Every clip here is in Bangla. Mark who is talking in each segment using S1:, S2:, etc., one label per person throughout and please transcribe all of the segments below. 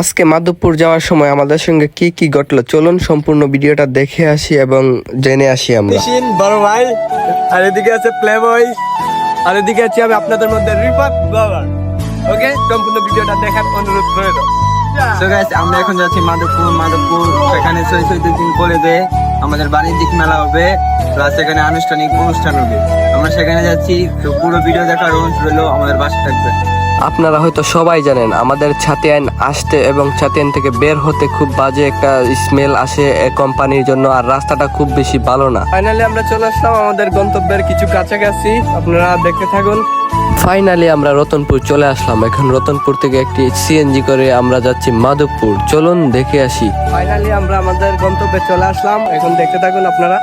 S1: আজকে মাধবপুর যাওয়ার সময় আমাদের সঙ্গে কি কি ঘটলো চলুন সম্পূর্ণ ভিডিওটা দেখে আসি এবং জেনে আসি আমরা।
S2: বড় ভাই আর এদিকে আছে প্লে বয় আর এদিকে আছি আমি আপনাদের মধ্যে রিফাত ব্লগার। ওকে, সম্পূর্ণ ভিডিওটা দেখার অনুরোধ রইল।
S3: So guys, আমরা এখন যাচ্ছি মাধবপুর সেখানে শহীদুদ্দিন কলেজে আমাদের বাণিজ্যিক মেলা হবে, প্লাস সেখানে আনুষ্ঠানিক অনুষ্ঠান হবে। আমরা সেখানে যাচ্ছি, তো পুরো ভিডিও দেখার অনুরোধ রইল, আমাদের বাসা থাকবে।
S1: আপনারা হয়তো সবাই জানেন আমাদের ছাতিয়ান আসতে এবং ছাতিয়ান থেকে বের হতে খুব বাজে একটা স্মেল আসে কোম্পানির জন্য, আর রাস্তাটা খুব বেশি ভালো না।
S2: ফাইনালি আমরা চলে আসলাম আমাদের গন্তব্যের কিছু কাছাকাছি, আপনারা দেখতে থাকুন।
S1: ফাইনালি আমরা রতনপুর চলে আসলাম। এখন রতনপুর থেকে একটি সিএনজি করে আমরা যাচ্ছি মাধবপুর। চলুন দেখে আসি।
S2: ফাইনালি আমরা আমাদের গন্তব্যে চলে আসলাম, এখন দেখতে থাকুন আপনারা।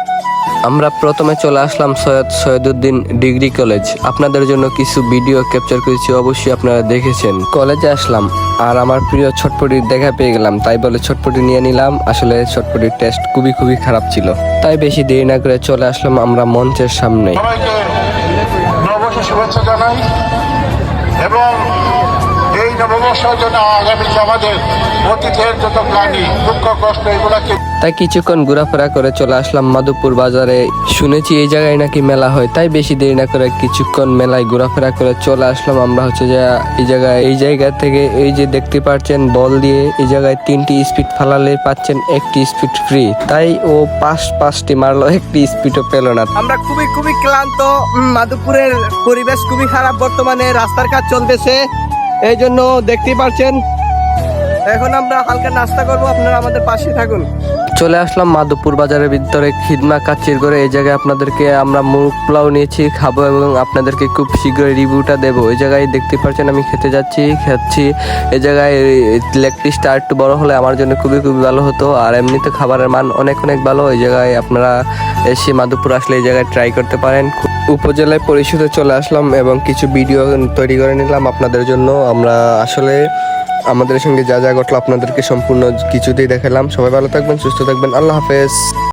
S1: আমরা প্রথমে চলে আসলাম সৈয়দুদ্দিন ডিগ্রি কলেজ। আপনাদের জন্য কিছু ভিডিও ক্যাপচার করেছি, অবশ্যই আপনারা দেখেছেন। কলেজে আসলাম আর আমার প্রিয় ছটপটির দেখা পেয়ে গেলাম, তাই বলে ছটপটি নিয়ে নিলাম। আসলে ছটপটির টেস্ট খুবই খারাপ ছিল, তাই বেশি দেরি না করে চলে আসলাম আমরা মঞ্চের সামনে।
S4: সবাইকে নববর্ষের শুভেচ্ছা জানাই এবং এই নববর্ষের জন্য আগামী আমাদের অতীতের যত গ্লানি দুঃখ কষ্ট এগুলাকে
S1: তাই কিছুক্ষণ ঘোরাফেরা করে চলে আসলাম মাধবপুর বাজারে। শুনেছি এই জায়গায় নাকি মেলা হয়, তাই বেশি দেরি না করে কিছুক্ষণ মেলায় ঘোরাফেরা করে চলে আসলাম। আমরা হচ্ছে যে এই জায়গা থেকে এই যে দেখতে পাচ্ছেন বল দিয়ে এই জায়গায় 3টি স্পিড ফালালে পাচ্ছেন 1টি স্পিড ফ্রি, তাই ও পাঁচটি মারলো, 1টি স্পিডও পেল না।
S2: আমরা খুবই ক্লান্ত। মাধবপুরের পরিবেশ খুবই খারাপ, বর্তমানে রাস্তার কাজ চলতেছে, এই জন্য দেখতেই পাচ্ছেন। এখন আমরা হালকা নাস্তা করব, আপনারা আমাদের পাশে থাকুন।
S1: চলে আসলাম মাধবপুর বাজারের ভিতরে খিদমা কাচ্চির করে। এই জায়গায় আপনাদেরকে আমরা মুগ পোলাও নিয়েছি, খাবো এবং আপনাদেরকে খুব শীঘ্রই রিভিউটা দেবো। এই জায়গায় দেখতে পাচ্ছেন আমি খেতে খাচ্ছি। এই জায়গায় লেগ পিসটা একটু বড় হলে আমার জন্য খুবই ভালো হতো, আর এমনিতে খাবারের মান অনেক ভালো। এই জায়গায় আপনারা এসে মাধবপুর আসলে এই জায়গায় ট্রাই করতে পারেন। উপজেলায় পরিষদে চলে আসলাম এবং কিছু ভিডিও তৈরি করে নিলাম আপনাদের জন্য। আমরা আসলে আমাদের সঙ্গে যা ঘটলো আপনাদেরকে সম্পূর্ণ কিছুতেই দেখালাম। সবাই ভালো থাকবেন, সুস্থ থাকবেন, আল্লাহ হাফেজ।